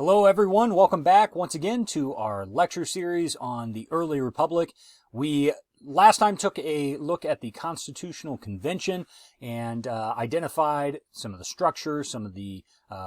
Hello everyone, welcome back once again to our lecture series on the early republic. We last time took a look at the Constitutional Convention and identified some of the structures, some of the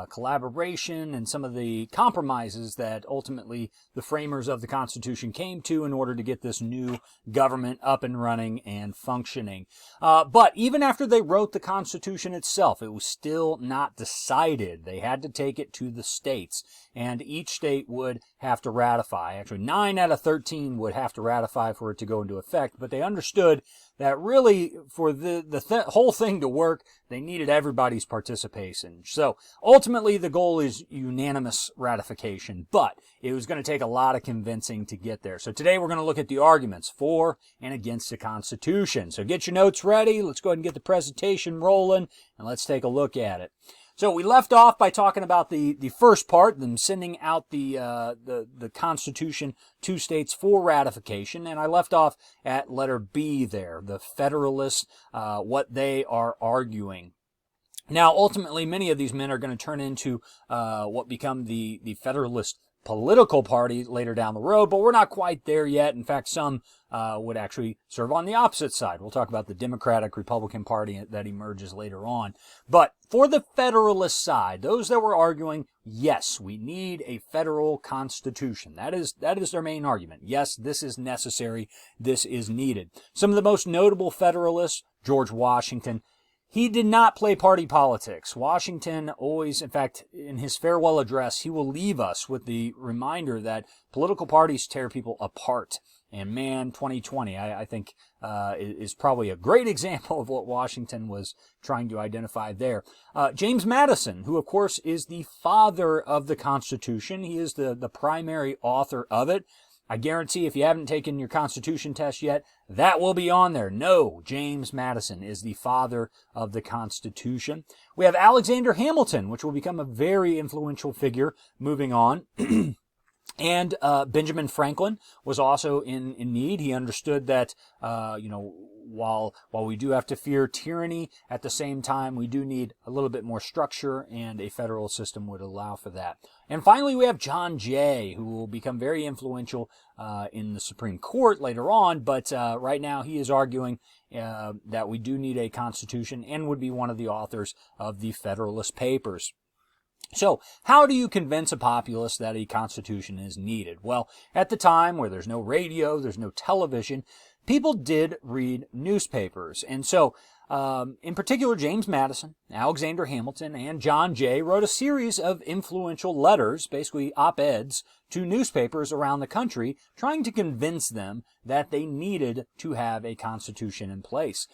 collaboration, and some of the compromises that ultimately the framers of the Constitution came to in order to get this new government up and running and functioning. But even after they wrote the Constitution itself, it was still not decided. They had to take it to the states, and each state would have to ratify. Actually, 9 out of 13 would have to ratify for it to go into effect, but they understood that really for the whole thing to work, they needed everybody's participation. So ultimately the goal is unanimous ratification, but it was going to take a lot of convincing to get there. So today we're going to look at the arguments for and against the Constitution. So get your notes ready. Let's go ahead and get the presentation rolling, and let's take a look at it. So we left off by talking about the first part, them sending out the Constitution to states for ratification, and I left off at letter B there, the Federalists, what they are arguing. Now, ultimately, many of these men are going to turn into what become the Federalist political party later down the road, but we're not quite there yet. In fact, some would actually serve on the opposite side. We'll talk about the Democratic-Republican Party that emerges later on. But for the Federalist side, those that were arguing, yes, we need a federal constitution. That is their main argument. Yes, this is necessary. This is needed. Some of the most notable Federalists, George Washington, he did not play party politics. Washington always, in fact, in his farewell address, he will leave us with the reminder that political parties tear people apart. And man, 2020, I think, is probably a great example of what Washington was trying to identify there. James Madison, who of course is the father of the Constitution. He is the primary author of it. I guarantee if you haven't taken your Constitution test yet, that will be on there. No, James Madison is the father of the Constitution. We have Alexander Hamilton, which will become a very influential figure moving on. And Benjamin Franklin was also in need. He understood that, while we do have to fear tyranny, at the same time, we do need a little bit more structure, and a federal system would allow for that. And finally, we have John Jay, who will become very influential in the Supreme Court later on, but right now he is arguing that we do need a constitution and would be one of the authors of the Federalist Papers. So, how do you convince a populace that a constitution is needed? Well, at the time where there's no radio, there's no television, people did read newspapers. And so, in particular, James Madison, Alexander Hamilton, and John Jay wrote a series of influential letters, basically op-eds, to newspapers around the country, trying to convince them that they needed to have a constitution in place.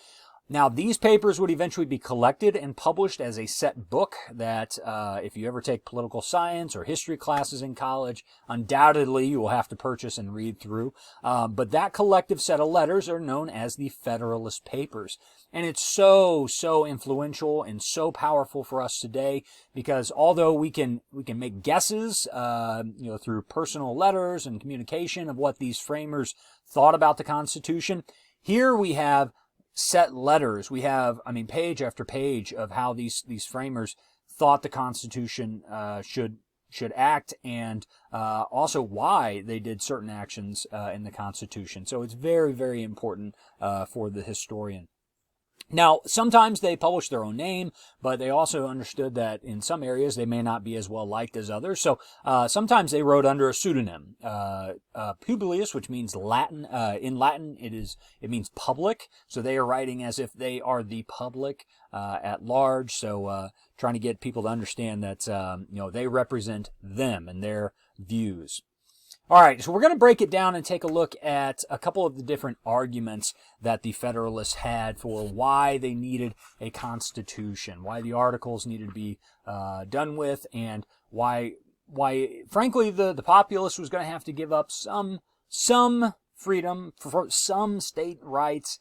Now, these papers would eventually be collected and published as a set book that, if you ever take political science or history classes in college, undoubtedly you will have to purchase and read through. But that collective set of letters are known as the Federalist Papers. And it's so influential and so powerful for us today, because although we can make guesses, through personal letters and communication of what these framers thought about the Constitution, here we have set letters. We have, page after page of how these framers thought the Constitution should act, and also why they did certain actions in the Constitution. So it's very, very important for the historian. Now, sometimes they published their own name, but they also understood that in some areas they may not be as well liked as others. So sometimes they wrote under a pseudonym. Publius, which means Latin. In Latin, it means public. So they are writing as if they are the public at large. So trying to get people to understand that they represent them and their views. All right, so we're going to break it down and take a look at a couple of the different arguments that the Federalists had for why they needed a constitution, why the articles needed to be done with, and why frankly, the populace was going to have to give up some freedom for some state rights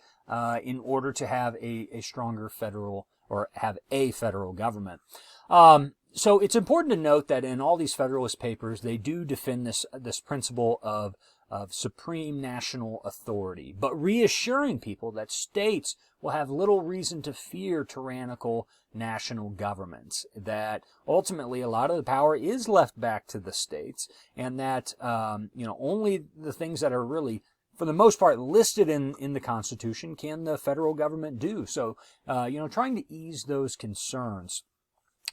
in order to have a stronger federal, or have a federal government. So it's important to note that in all these Federalist Papers, they do defend this principle of of supreme national authority, but reassuring people that states will have little reason to fear tyrannical national governments, that ultimately a lot of the power is left back to the states, and that only the things that are really, for the most part, listed in the Constitution can the federal government do. So, trying to ease those concerns.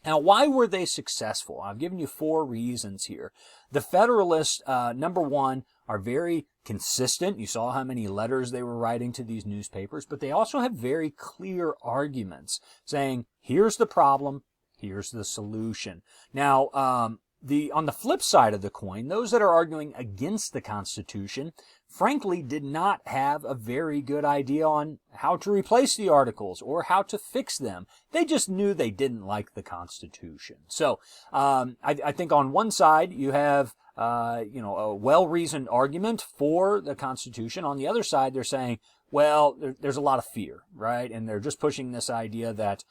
Now, why were they successful? I've given you 4 reasons here. The Federalists, number one, are very consistent. You saw how many letters they were writing to these newspapers, but they also have very clear arguments saying, here's the problem, here's the solution. Now, on the flip side of the coin, those that are arguing against the Constitution, frankly, did not have a very good idea on how to replace the Articles or how to fix them. They just knew they didn't like the Constitution. So I think on one side you have a well-reasoned argument for the Constitution. On the other side, they're saying, well, there's a lot of fear, right? And they're just pushing this idea that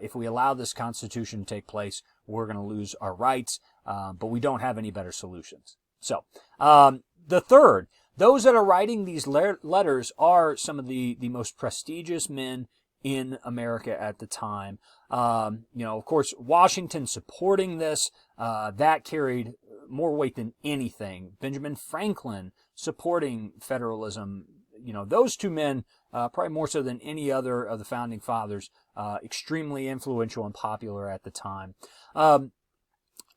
if we allow this Constitution to take place, we're going to lose our rights, but we don't have any better solutions. So the third, those that are writing these letters are some of the most prestigious men in America at the time. Of course, Washington supporting this, that carried more weight than anything. Benjamin Franklin supporting federalism. Those 2 men, probably more so than any other of the founding fathers, extremely influential and popular at the time.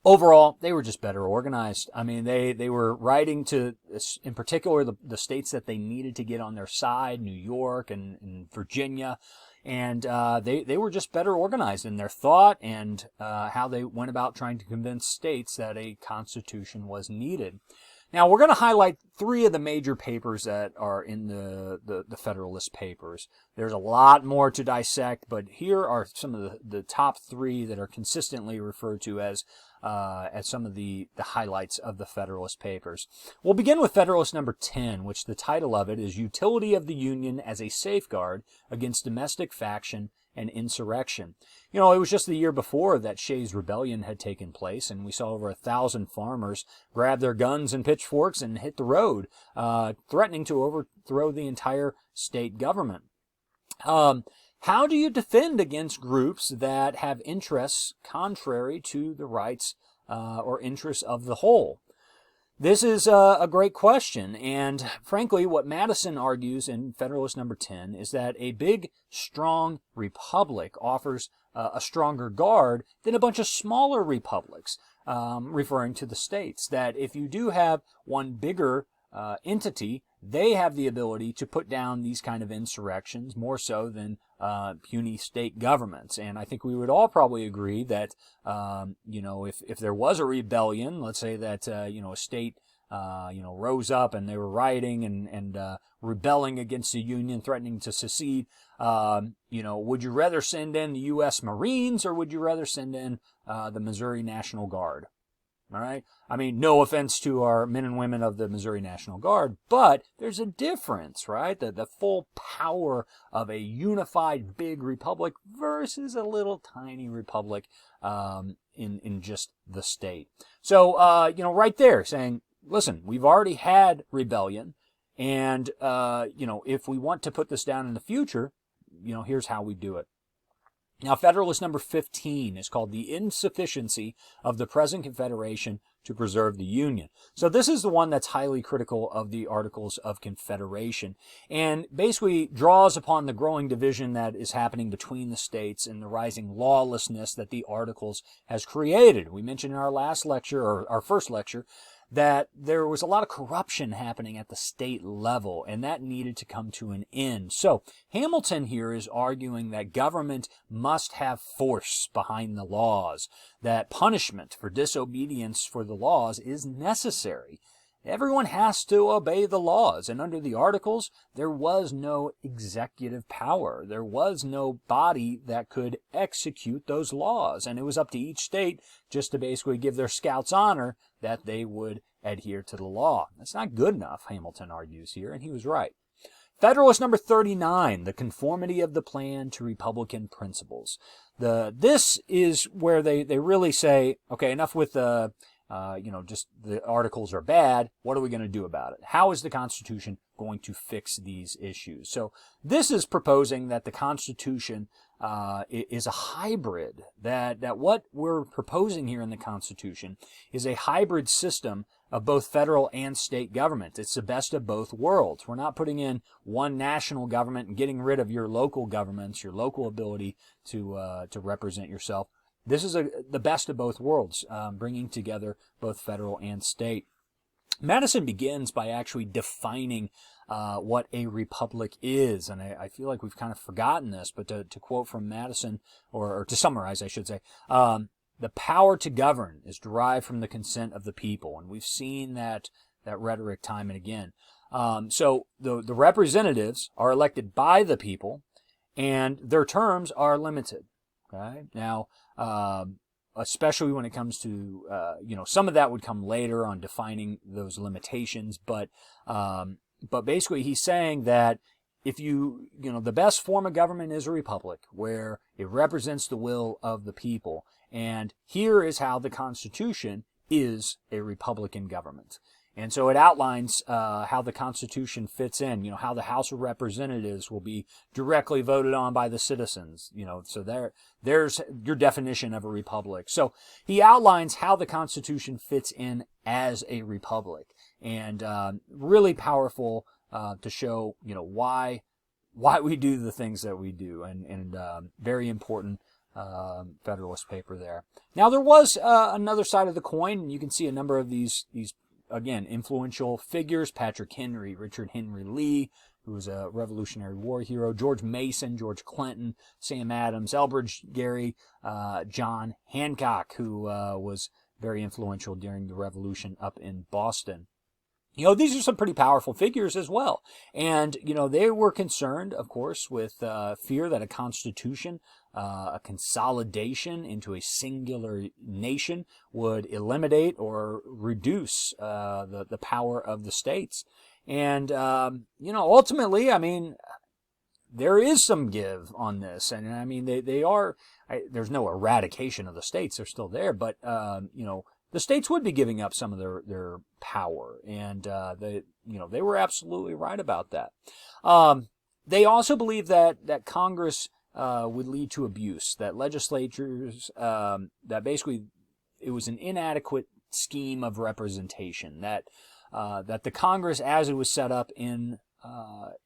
Overall, they were just better organized. I mean, they were writing to, in particular, the states that they needed to get on their side, New York and Virginia, and they were just better organized in their thought and how they went about trying to convince states that a constitution was needed. Now, we're going to highlight 3 of the major papers that are in the Federalist Papers. There's a lot more to dissect, but here are some of the top 3 that are consistently referred to as some of the highlights of the Federalist Papers. We'll begin with Federalist number 10, which the title of it is Utility of the Union as a Safeguard Against Domestic Faction and Insurrection. It was just the year before that Shays' Rebellion had taken place, and we saw over 1,000 farmers grab their guns and pitchforks and hit the road, threatening to overthrow the entire state government. How do you defend against groups that have interests contrary to the rights or interests of the whole? This is a great question, and frankly, what Madison argues in Federalist number 10 is that a big, strong republic offers a stronger guard than a bunch of smaller republics, referring to the states, that if you do have one bigger entity, they have the ability to put down these kind of insurrections more so than puny state governments. And I think we would all probably agree that, if there was a rebellion, let's say that, a state, rose up and they were rioting and rebelling against the Union, threatening to secede, would you rather send in the U.S. Marines or would you rather send in the Missouri National Guard? All right. I mean, no offense to our men and women of the Missouri National Guard, but there's a difference, right? The full power of a unified big republic versus a little tiny republic in just the state. So, right there saying, listen, we've already had rebellion, and, if we want to put this down in the future, here's how we do it. Now, Federalist number 15 is called The Insufficiency of the Present Confederation to Preserve the Union. So this is the one that's highly critical of the Articles of Confederation and basically draws upon the growing division that is happening between the states and the rising lawlessness that the Articles has created. We mentioned in our last lecture, or our first lecture, that there was a lot of corruption happening at the state level, and that needed to come to an end. So Hamilton here is arguing that government must have force behind the laws, that punishment for disobedience for the laws is necessary. Everyone has to obey the laws, and under the Articles, there was no executive power. There was no body that could execute those laws, and it was up to each state just to basically give their scouts honor that they would adhere to the law. That's not good enough, Hamilton argues here, and he was right. Federalist number 39, the conformity of the plan to Republican principles. This is where they really say, okay, enough with just the articles are bad. What are we going to do about it? How is the Constitution going to fix these issues? So this is proposing that the Constitution is a hybrid, that what we're proposing here in the Constitution is a hybrid system of both federal and state government. It's the best of both worlds. We're not putting in one national government and getting rid of your local governments, your local ability to represent yourself. This is the best of both worlds, bringing together both federal and state. Madison begins by actually defining what a republic is, and I feel like we've kind of forgotten this, but to quote from Madison, or to summarize, I should say, the power to govern is derived from the consent of the people, and we've seen that rhetoric time and again. So the representatives are elected by the people, and their terms are limited. Okay? Now, especially when it comes to, some of that would come later on defining those limitations, but basically he's saying that if the best form of government is a republic where it represents the will of the people. And here is how the Constitution is a republican government. And so it outlines how the Constitution fits in, how the House of Representatives will be directly voted on by the citizens. So there's your definition of a republic. So he outlines how the Constitution fits in as a republic, and really powerful to show, why we do the things that we do, and very important Federalist paper there. Now there was another side of the coin, and you can see a number of these again, influential figures: Patrick Henry, Richard Henry Lee, who was a Revolutionary War hero, George Mason, George Clinton, Sam Adams, Elbridge Gerry, John Hancock, who was very influential during the Revolution up in Boston. These are some pretty powerful figures as well. And, they were concerned, of course, with fear that a constitution, a consolidation into a singular nation would eliminate or reduce the power of the states. And, ultimately, there is some give on this. And, they are, there's no eradication of the states. They're still there. But, the states would be giving up some of their power, and they were absolutely right about that. They also believe that Congress would lead to abuse, that legislatures, that basically it was an inadequate scheme of representation, that the Congress, as it was set up in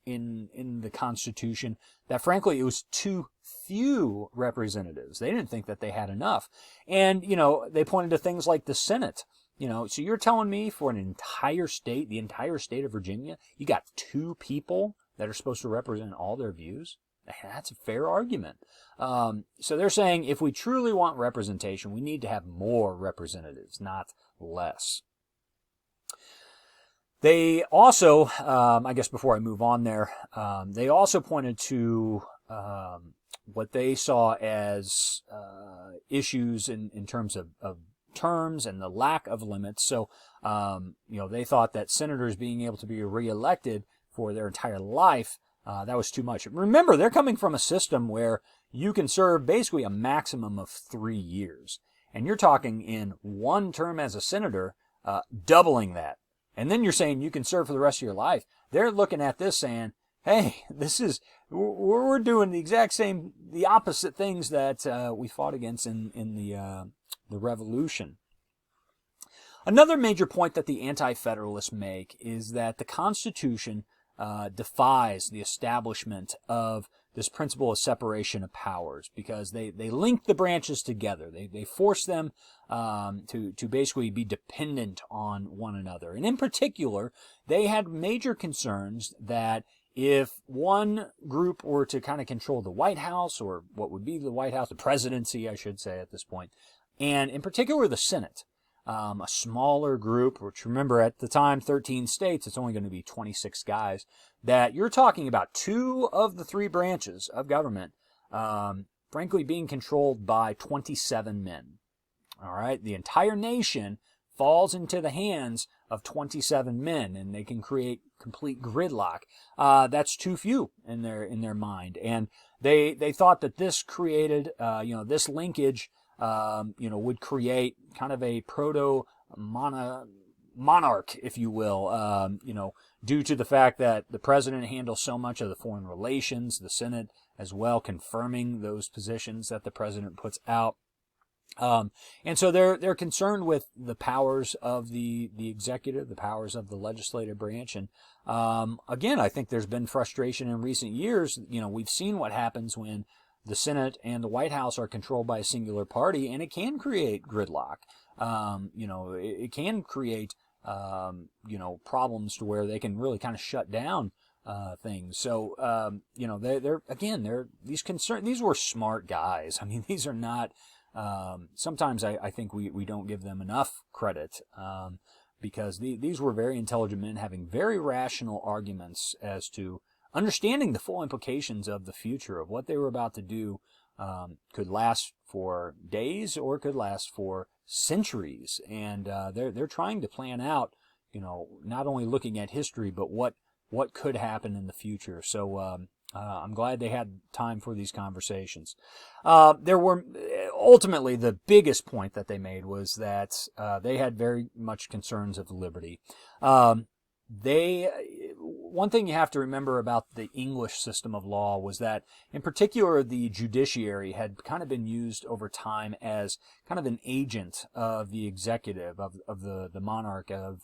the Constitution, that frankly it was too few representatives. They didn't think that they had enough. And, they pointed to things like the Senate. So you're telling me for an entire state, the entire state of Virginia, you got 2 people that are supposed to represent all their views? That's a fair argument. So they're saying if we truly want representation, we need to have more representatives, not less. They also, I guess before I move on there, they also pointed to what they saw as issues in terms of terms and the lack of limits. So, they thought that senators being able to be reelected for their entire life, that was too much. Remember, they're coming from a system where you can serve basically a maximum of 3 years. And you're talking in one term as a senator, doubling that. And then you're saying you can serve for the rest of your life. They're looking at this saying, hey, we're doing the opposite things that we fought against in the Revolution. Another major point that the Anti-Federalists make is that the Constitution defies the establishment of this principle of separation of powers, because they link the branches together. They force them to basically be dependent on one another. And in particular, they had major concerns that if one group were to kind of control the White House, or what would be the White House, the presidency, I should say at this point, and in particular the Senate, a smaller group, which remember at the time, 13 states, it's only going to be 26 guys, that you're talking about 2 of the 3 branches of government, frankly, being controlled by 27 men. All right, the entire nation falls into the hands of 27 men, and they can create complete gridlock. That's too few in their mind, and they thought that this created, this linkage, would create kind of a proto monarch, if you will, due to the fact that the president handles so much of the foreign relations, the Senate as well, confirming those positions that the president puts out. And so they're concerned with the powers of the executive, the powers of the legislative branch. And again, I think there's been frustration in recent years. We've seen what happens when the Senate and the White House are controlled by a singular party, and it can create gridlock. It can create problems to where they can really kind of shut down things. So these were smart guys. I mean, these are not. Sometimes I think we don't give them enough credit because these were very intelligent men having very rational arguments as to understanding the full implications of the future of what they were about to do. Could last for days or could last for centuries, and they're trying to plan out, not only looking at history but what could happen in the future. So I'm glad they had time for these conversations. There were ultimately the biggest point that they made was that they had very much concerns of liberty. One thing you have to remember about the English system of law was that, in particular, the judiciary had kind of been used over time as kind of an agent of the executive, of the monarch of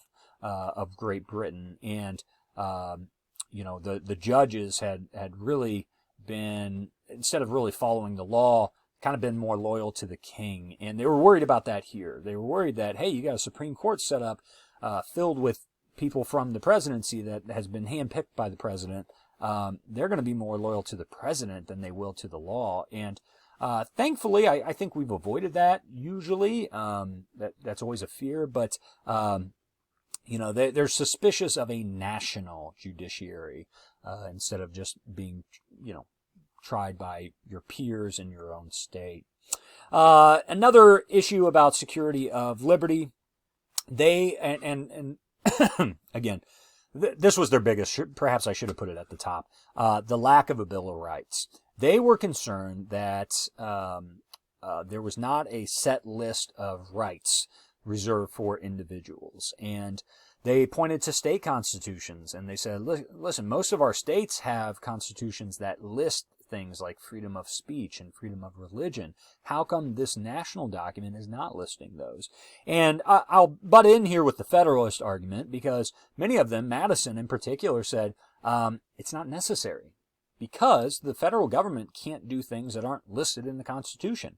Great Britain, and the judges had really been, instead of really following the law, kind of been more loyal to the king. And they were worried about that here. They were worried that, hey, you got a Supreme Court set up filled with people from the presidency that has been handpicked by the president. They're going to be more loyal to the president than they will to the law. And thankfully, I think we've avoided that usually. That's always a fear, but they're suspicious of a national judiciary instead of just being, tried by your peers in your own state. Another issue about security of liberty, they, and again, this was their biggest, perhaps I should have put it at the top, the lack of a Bill of Rights. They were concerned that there was not a set list of rights reserved for individuals. And they pointed to state constitutions, and they said, listen, most of our states have constitutions that list things like freedom of speech and freedom of religion. How come this national document is not listing those? And I'll butt in here with the Federalist argument, because many of them, Madison in particular, said it's not necessary because the federal government can't do things that aren't listed in the Constitution.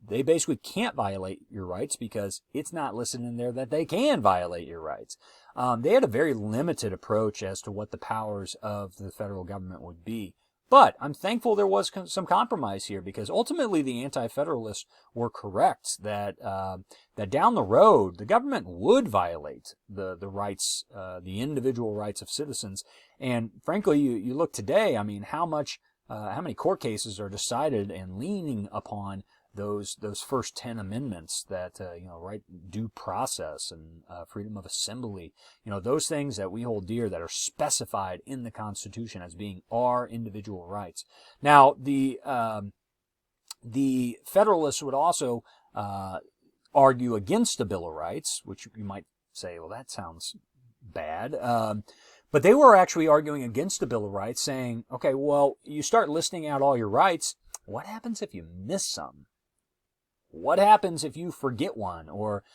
They basically can't violate your rights because it's not listed in there that they can violate your rights. They had a very limited approach as to what the powers of the federal government would be. But I'm thankful there was some compromise here, because ultimately the Anti-Federalists were correct that that down the road the government would violate the rights, the individual rights of citizens. And frankly, you look today, I mean, how many court cases are decided and leaning upon those first 10 amendments that right, due process and freedom of assembly, those things that we hold dear, that are specified in the Constitution as being our individual rights. Now, the Federalists would also argue against the Bill of Rights, which you might say, well, that sounds bad. But they were actually arguing against the Bill of Rights, saying, okay, well, you start listing out all your rights. What happens if you miss some? What happens if you forget one, or,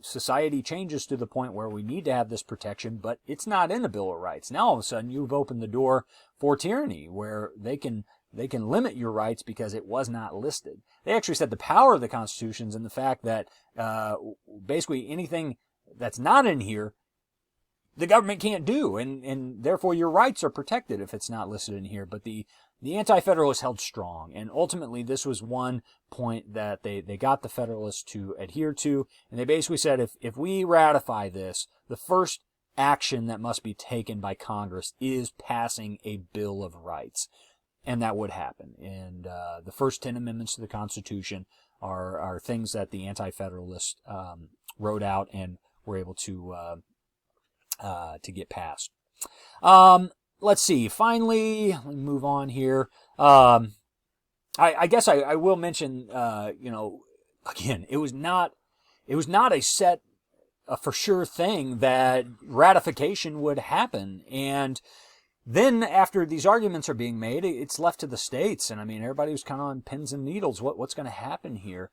society changes to the point where we need to have this protection, but it's not in the Bill of Rights? Now all of a sudden you've opened the door for tyranny, where they can limit your rights because it was not listed. They actually said the power of the Constitution is in the fact that basically anything that's not in here, the government can't do, and therefore your rights are protected if it's not listed in here. But the Anti-Federalists held strong, and ultimately this was one point that they got the Federalists to adhere to, and they basically said, if we ratify this, the first action that must be taken by Congress is passing a Bill of Rights, and that would happen. And the first 10 amendments to the Constitution are things that the Anti-Federalists wrote out and were able to get passed. Let's see. Finally, let me move on here. I guess I will mention, again, it was not it was not a for sure thing that ratification would happen. And then after these arguments are being made, it's left to the states. And I mean, everybody was kind of on pins and needles. What's going to happen here?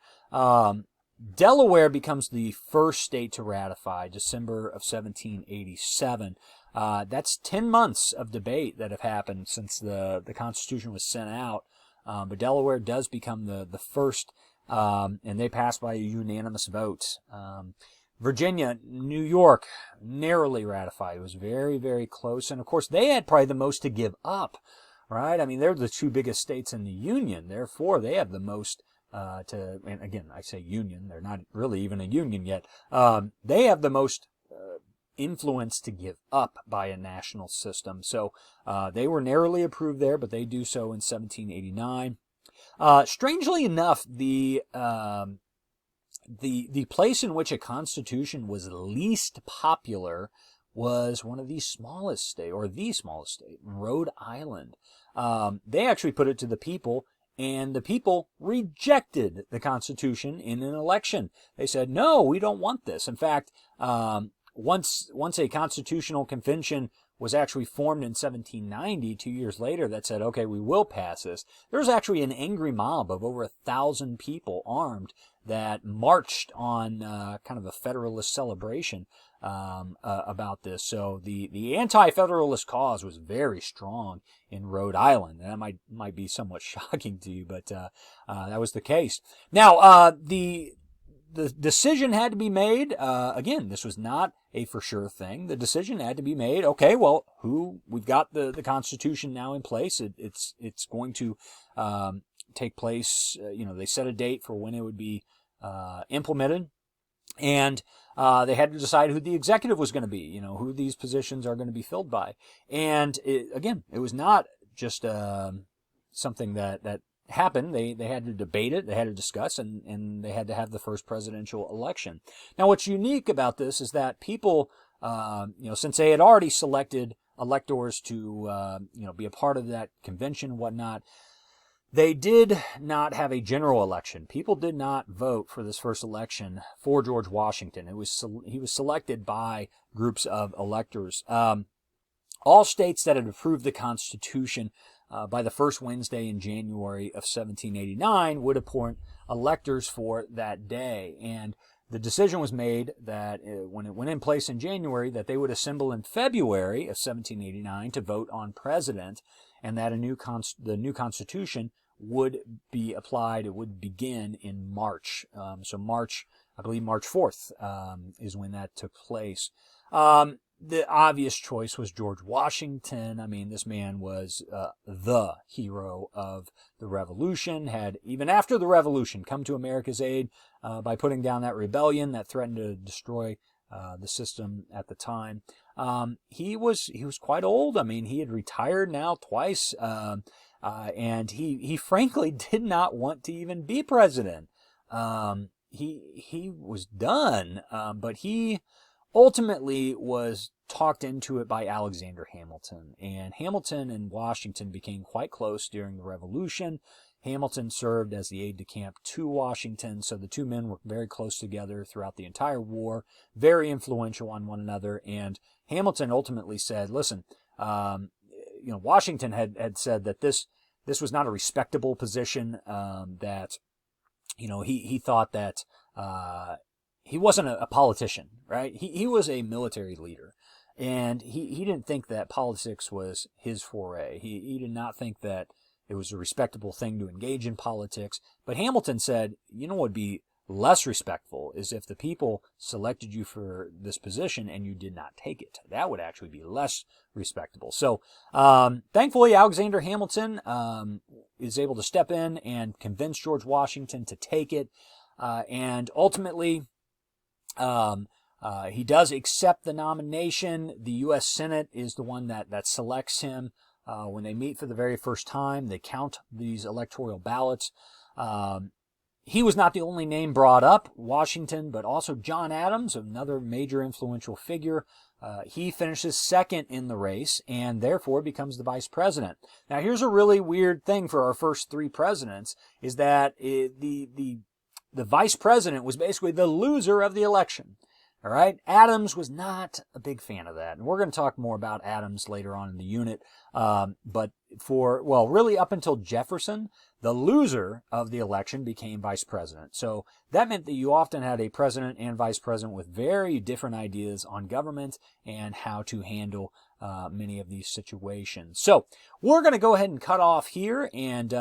Delaware becomes the first state to ratify, December of 1787. That's 10 months of debate that have happened since the Constitution was sent out. But Delaware does become the first, and they pass by a unanimous vote. Virginia, New York, narrowly ratified. It was very, very close. And of course, they had probably the most to give up, right? I mean, they're the two biggest states in the Union. Therefore, they have the most and again, I say union. They're not really even a union yet. They have the most influence to give up by a national system. So they were narrowly approved there, but they do so in 1789. Strangely enough, the place in which a constitution was least popular was one of the smallest state, Rhode Island. They actually put it to the people, and the people rejected the Constitution in an election. They said, no, we don't want this. In fact, once a constitutional convention was actually formed in 1790, 2 years later, that said, okay, we will pass this. There was actually an angry mob of over 1,000 people armed that marched on kind of a Federalist celebration about this. So the Anti-Federalist cause was very strong in Rhode Island. And that might be somewhat shocking to you, but that was the case. Now, the decision had to be made. Again, this was not a for sure thing. The decision had to be made. Okay, well, we've got the Constitution now in place. It's going to take place. They set a date for when it would be implemented, and they had to decide who the executive was going to be. Who these positions are going to be filled by. And it was not just something that happened. They had to debate it, they had to discuss, and they had to have the first presidential election. Now, what's unique about this is that people, since they had already selected electors to, be a part of that convention and whatnot, they did not have a general election. People did not vote for this first election for George Washington. He was selected by groups of electors. All states that had approved the Constitution by the first Wednesday in January of 1789 would appoint electors for that day. And the decision was made that when it went in place in January, that they would assemble in February of 1789 to vote on president, and that the new Constitution would be applied. It would begin in March. So March, I believe March 4th is when that took place. The obvious choice was George Washington. I mean, this man was the hero of the Revolution, had, even after the Revolution, come to America's aid by putting down that rebellion that threatened to destroy the system at the time. He was quite old. I mean, he had retired now twice, and he frankly did not want to even be president. He was done, but he ultimately was talked into it by Alexander Hamilton. And Hamilton and Washington became quite close during the Revolution. Hamilton served as the aide-de-camp to Washington, so the two men were very close together throughout the entire war, very influential on one another. And Hamilton ultimately said, listen, Washington had said that this was not a respectable position, that, he thought that he wasn't a politician, right? He was a military leader, and he didn't think that politics was his foray. He did not think that it was a respectable thing to engage in politics. But Hamilton said, what would be less respectful is if the people selected you for this position and you did not take it. That would actually be less respectable. So thankfully, Alexander Hamilton is able to step in and convince George Washington to take it. And ultimately, he does accept the nomination. The U.S. Senate is the one that selects him. When they meet for the very first time, they count these electoral ballots. He was not the only name brought up, Washington, but also John Adams, another major influential figure. He finishes second in the race and therefore becomes the vice president. Now, here's a really weird thing for our first three presidents, is that the the vice president was basically the loser of the election. All right. Adams was not a big fan of that. And we're going to talk more about Adams later on in the unit. But really up until Jefferson, the loser of the election became vice president. So that meant that you often had a president and vice president with very different ideas on government and how to handle many of these situations. So we're going to go ahead and cut off here, and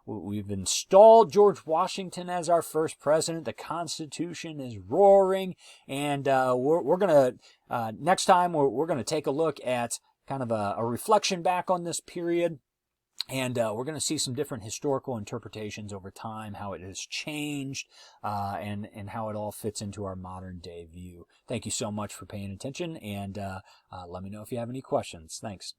we've installed George Washington as our first president. The Constitution is roaring, and we're going to next time we're going to take a look at kind of a reflection back on this period. And we're going to see some different historical interpretations over time, how it has changed, and how it all fits into our modern day view. Thank you so much for paying attention, and let me know if you have any questions. Thanks.